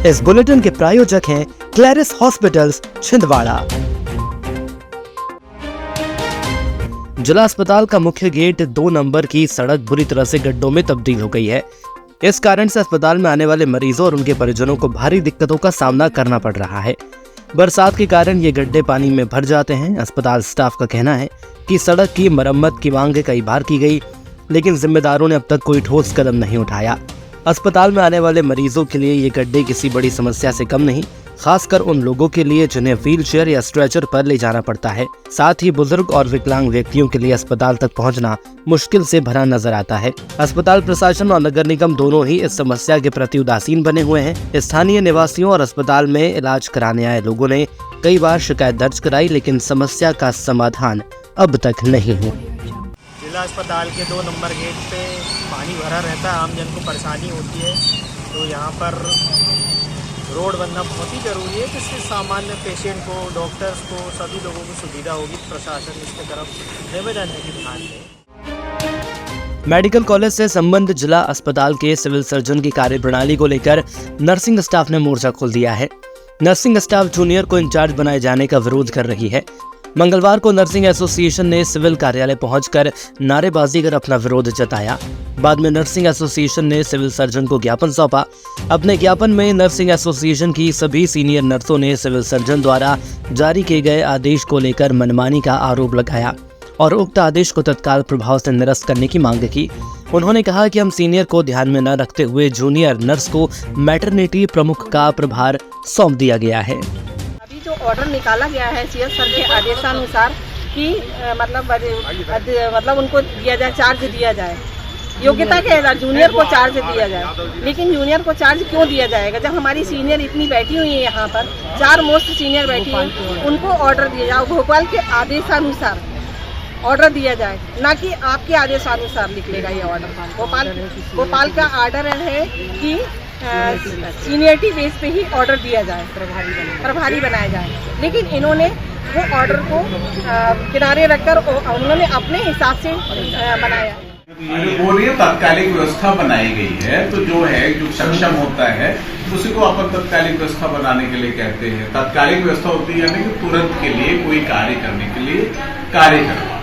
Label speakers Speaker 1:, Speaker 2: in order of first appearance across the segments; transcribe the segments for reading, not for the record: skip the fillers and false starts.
Speaker 1: इस बुलेटिन के प्रायोजक हैं क्लैरिस हॉस्पिटल्स छिंदवाड़ा। जिला अस्पताल का मुख्य गेट 2 नंबर की सड़क बुरी तरह से गड्ढों में तब्दील हो गई है। इस कारण से अस्पताल में आने वाले मरीजों और उनके परिजनों को भारी दिक्कतों का सामना करना पड़ रहा है। बरसात के कारण ये गड्ढे पानी में भर जाते हैं। अस्पताल स्टाफ का कहना है कि सड़क की मरम्मत की मांग कई बार की गई, लेकिन जिम्मेदारों ने अब तक कोई ठोस कदम नहीं उठाया। अस्पताल में आने वाले मरीजों के लिए ये गड्ढे किसी बड़ी समस्या से कम नहीं, खासकर उन लोगों के लिए जिन्हें व्हीलचेयर या स्ट्रेचर पर ले जाना पड़ता है। साथ ही बुजुर्ग और विकलांग व्यक्तियों के लिए अस्पताल तक पहुंचना मुश्किल से भरा नजर आता है। अस्पताल प्रशासन और नगर निगम दोनों ही इस समस्या के प्रति उदासीन बने हुए हैं। स्थानीय निवासियों और अस्पताल में इलाज कराने आए लोगों ने कई बार शिकायत दर्ज कराई, लेकिन समस्या का समाधान अब तक नहीं हुआ।
Speaker 2: जिला अस्पताल के 2 नंबर गेट पे पानी भरा रहता है, आम जन को परेशानी होती है, तो यहाँ पर रोड बनना बहुत ही ज़रूरी है, जिससे सामान्य पेशेंट को, डॉक्टर्स को, सभी लोगों को सुविधा होगी। प्रशासन इसके तरफ निवेदन है कि ध्यान दें।
Speaker 1: मेडिकल कॉलेज से संबंध जिला अस्पताल के सिविल सर्जन की कार्यप्रणाली को लेकर नर्सिंग स्टाफ ने मोर्चा खोल दिया है। नर्सिंग स्टाफ जूनियर को इंचार्ज बनाए जाने का विरोध कर रही है। मंगलवार को नर्सिंग एसोसिएशन ने सिविल कार्यालय पहुंचकर नारेबाजी कर अपना विरोध जताया। बाद में नर्सिंग एसोसिएशन ने सिविल सर्जन को ज्ञापन सौंपा। अपने ज्ञापन में नर्सिंग एसोसिएशन की सभी सीनियर नर्सों ने सिविल सर्जन द्वारा जारी किए गए आदेश को लेकर मनमानी का आरोप लगाया और उक्त आदेश को तत्काल प्रभाव से निरस्त करने की मांग की। उन्होंने कहा कि हम सीनियर को ध्यान में न रखते हुए जूनियर नर्स को मैटरनिटी प्रमुख का प्रभार सौंप दिया गया है।
Speaker 3: अभी जो ऑर्डर निकाला गया है सीएस सर के आदेशानुसार कि मतलब उनको दिया जाए, चार्ज दिया जाए, योग्यता के आधार जूनियर को चार्ज दिया जाए। लेकिन जूनियर को चार्ज क्यों दिया जाएगा जब हमारी सीनियर इतनी बैठी हुई है, यहाँ पर 4 मोस्ट सीनियर बैठी हैं, उनको ऑर्डर दिया जाए, भोपाल के आदेशानुसार ऑर्डर दिया जाए, ना कि आपके आदेशानुसार निकलेगा ये ऑर्डर। भोपाल का ऑर्डर है कि सीनियरिटी बेस पे ही ऑर्डर दिया जाए, प्रभारी बनाया जाए। लेकिन इन्होंने वो ऑर्डर को किनारे रखकर उन्होंने अपने हिसाब से बनाया।
Speaker 4: बोल रही है तात्कालिक व्यवस्था बनाई गई है, तो जो है जो सक्षम होता है उसी को अपन तात्कालिक व्यवस्था बनाने के लिए कहते हैं। तात्कालिक व्यवस्था होती है यानी कि तुरंत के लिए कोई कार्य करने के लिए कार्य करना,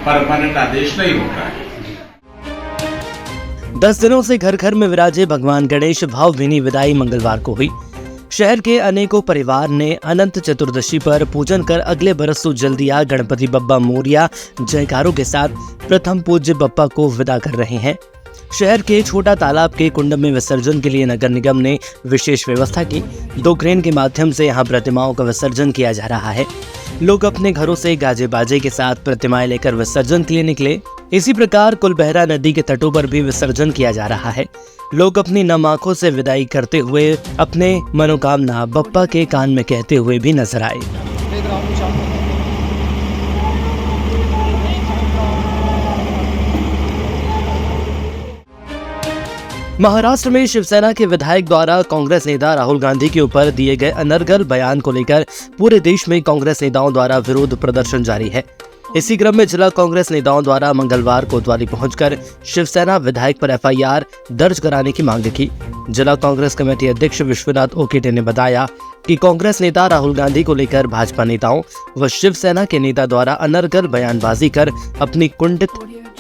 Speaker 4: परमानेंट आदेश नहीं होता है।
Speaker 1: 10 दिनों से घर घर में विराजे भगवान गणेश भावभीनी विदाई मंगलवार को हुई। शहर के अनेकों परिवार ने अनंत चतुर्दशी पर पूजन कर अगले बरस तो जल्दी आ गणपति बप्पा मोरिया जयकारों के साथ प्रथम पूज्य बप्पा को विदा कर रहे हैं। शहर के छोटा तालाब के कुंड में विसर्जन के लिए नगर निगम ने विशेष व्यवस्था की। 2 क्रेन के माध्यम से यहां प्रतिमाओं का विसर्जन किया जा रहा है। लोग अपने घरों से गाजे बाजे के साथ प्रतिमाएं लेकर विसर्जन के लिए निकले। इसी प्रकार कुलबहरा नदी के तटों पर भी विसर्जन किया जा रहा है। लोग अपनी नम आंखों से विदाई करते हुए अपने मनोकामना बप्पा के कान में कहते हुए भी नजर आए। महाराष्ट्र में शिवसेना के विधायक द्वारा कांग्रेस नेता राहुल गांधी के ऊपर दिए गए अनर्गल बयान को लेकर पूरे देश में कांग्रेस नेताओं द्वारा विरोध प्रदर्शन जारी है। इसी क्रम में जिला कांग्रेस नेताओं द्वारा मंगलवार कोतवाली पहुंचकर शिवसेना विधायक पर एफआईआर दर्ज कराने की मांग की। जिला कांग्रेस कमेटी अध्यक्ष विश्वनाथ ओकेटे ने बताया कि कांग्रेस नेता राहुल गांधी को लेकर भाजपा नेताओं व शिवसेना के नेता द्वारा अनर्गल बयानबाजी कर अपनी कुंठित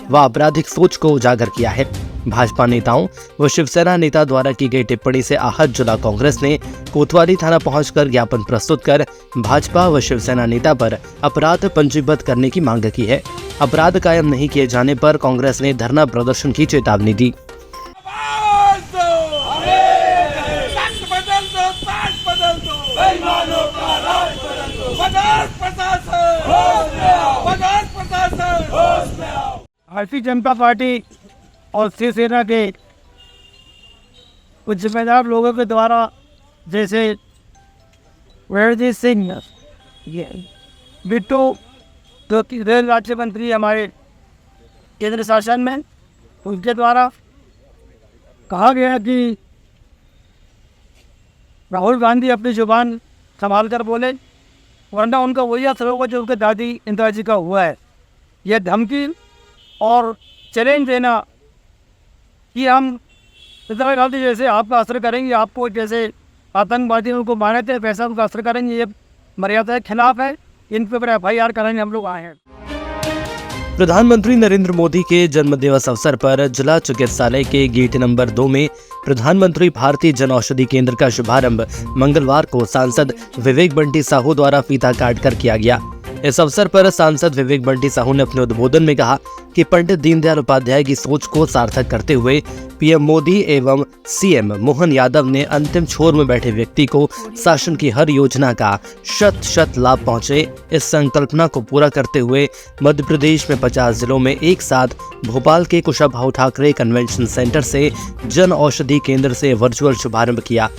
Speaker 1: व आपराधिक सोच को उजागर किया है। भाजपा नेताओं व शिवसेना नेता द्वारा की गई टिप्पणी से आहत जिला कांग्रेस ने कोतवाली थाना पहुंचकर ज्ञापन प्रस्तुत कर भाजपा व शिवसेना नेता पर अपराध पंजीबद्ध करने की मांग की है। अपराध कायम नहीं किए जाने पर कांग्रेस ने धरना प्रदर्शन की चेतावनी दी।
Speaker 5: भारतीय जनता पार्टी और शिवसेना के कुछ जिम्मेदार लोगों के द्वारा, जैसे वीरजीत सिंह बिट्टू जो कि रेल राज्य मंत्री हमारे केंद्र शासन में, उनके द्वारा कहा गया कि राहुल गांधी अपनी जुबान संभाल कर बोले, वरना उनका वही असर होगा जो उनके दादी इंदिरा जी का हुआ है। यह धमकी और चैलेंज देना कि हम इंदिरा गांधी जैसे आपका असर करेंगे, आपको जैसे आतंकवादियों को मारे थे, वैसा उनका असर करेंगे। ये मर्यादा के खिलाफ है, इन पर FIR कराने हम लोग आए हैं।
Speaker 1: प्रधानमंत्री नरेंद्र मोदी के जन्मदिवस अवसर पर जिला चिकित्सालय के गेट नंबर 2 में प्रधानमंत्री भारतीय जन औषधि केंद्र का शुभारंभ मंगलवार को सांसद विवेक बंटी साहू द्वारा फीता काटकर किया गया। इस अवसर पर सांसद विवेक बंटी साहू ने अपने उद्बोधन में कहा कि पंडित दीनदयाल उपाध्याय की सोच को सार्थक करते हुए PM मोदी एवं CM मोहन यादव ने अंतिम छोर में बैठे व्यक्ति को शासन की हर योजना का शत लाभ पहुंचे, इस संकल्पना को पूरा करते हुए मध्य प्रदेश में 50 जिलों में एक साथ भोपाल के कुशाभाऊ ठाकरे कन्वेंशन सेंटर से जन औषधि केंद्र से वर्चुअल शुभारंभ किया।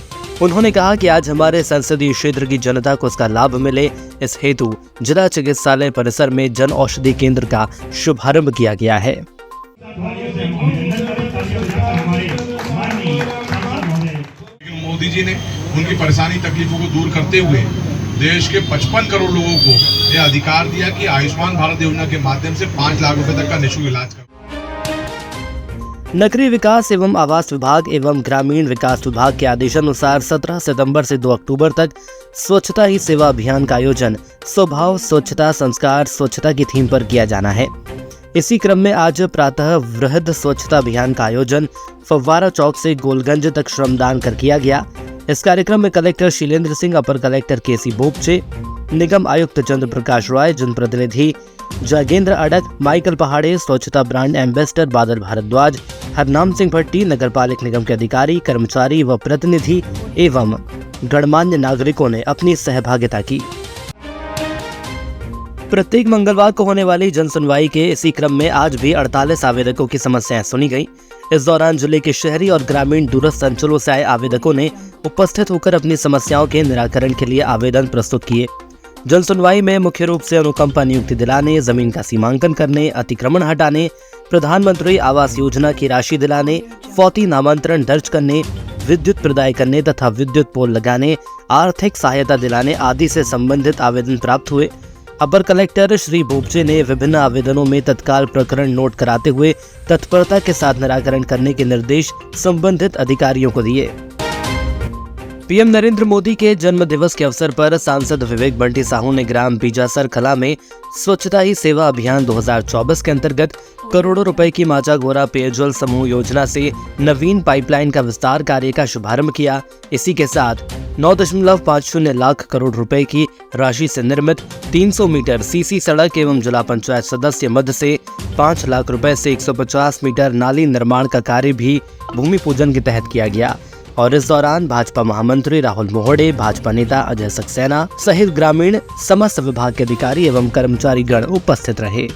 Speaker 1: उन्होंने कहा कि आज हमारे संसदीय क्षेत्र की जनता को इसका लाभ मिले, इस हेतु जिला चिकित्सालय परिसर में जन औषधि केंद्र का शुभारंभ किया गया है।
Speaker 6: मोदी जी ने उनकी परेशानी तकलीफों को दूर करते हुए देश के 55 करोड़ लोगों को यह अधिकार दिया कि आयुष्मान भारत योजना के माध्यम से 5 लाख रुपए तक का निःशुल्क इलाज कर।
Speaker 1: नगरीय विकास एवं आवास विभाग एवं ग्रामीण विकास विभाग के आदेशानुसार 17 सितंबर से 2 अक्टूबर तक स्वच्छता ही सेवा अभियान का आयोजन स्वभाव स्वच्छता संस्कार स्वच्छता की थीम पर किया जाना है। इसी क्रम में आज प्रातः वृहद स्वच्छता अभियान का आयोजन फव्वारा चौक से गोलगंज तक श्रमदान कर किया गया। इस कार्यक्रम में कलेक्टर शीलेंद्र सिंह, अपर कलेक्टर KC बोपचे, निगम आयुक्त चंद्र प्रकाश रॉय, जनप्रतिनिधि जागेंद्र अडक, माइकल पहाड़े, स्वच्छता ब्रांड एम्बेसडर बादल भारद्वाज, हरनाम सिंह भट्टी, नगरपालिक निगम के अधिकारी, कर्मचारी व प्रतिनिधि एवं गणमान्य नागरिकों ने अपनी सहभागिता की। प्रत्येक मंगलवार को होने वाली जन सुनवाई के इसी क्रम में आज भी 48 आवेदकों की समस्याएं सुनी गई। इस दौरान जिले के शहरी और ग्रामीण दूरस्थ अंचलों से आए आवेदकों ने उपस्थित होकर अपनी समस्याओं के निराकरण के लिए आवेदन प्रस्तुत किए। जन सुनवाई में मुख्य रूप से अनुकंपा नियुक्ति दिलाने, जमीन का सीमांकन करने, अतिक्रमण हटाने, प्रधानमंत्री आवास योजना की राशि दिलाने, फौती नामांतरण दर्ज करने, विद्युत प्रदाय करने तथा विद्युत पोल लगाने, आर्थिक सहायता दिलाने आदि से संबंधित आवेदन प्राप्त हुए। अपर कलेक्टर श्री बोपचे ने विभिन्न आवेदनों में तत्काल प्रकरण नोट कराते हुए तत्परता के साथ निराकरण करने के निर्देश संबंधित अधिकारियों को दिए। PM नरेंद्र मोदी के जन्म दिवस के अवसर पर सांसद विवेक बंटी साहू ने ग्राम बीजासर कला में स्वच्छता ही सेवा अभियान 2024 के अंतर्गत करोड़ों रुपए की माचा गोरा पेयजल समूह योजना से नवीन पाइपलाइन का विस्तार कार्य का शुभारंभ किया। इसी के साथ 9.50 लाख करोड़ रुपए की राशि से निर्मित 300 मीटर CC सड़क एवं जिला पंचायत सदस्य मद से 5 लाख रुपए से 150 मीटर नाली निर्माण का कार्य भी भूमि पूजन के तहत किया गया। और इस दौरान भाजपा महामंत्री राहुल मोहड़े, भाजपा नेता अजय सक्सेना सहित ग्रामीण समस्त विभाग के अधिकारी एवं कर्मचारी गण उपस्थित रहे।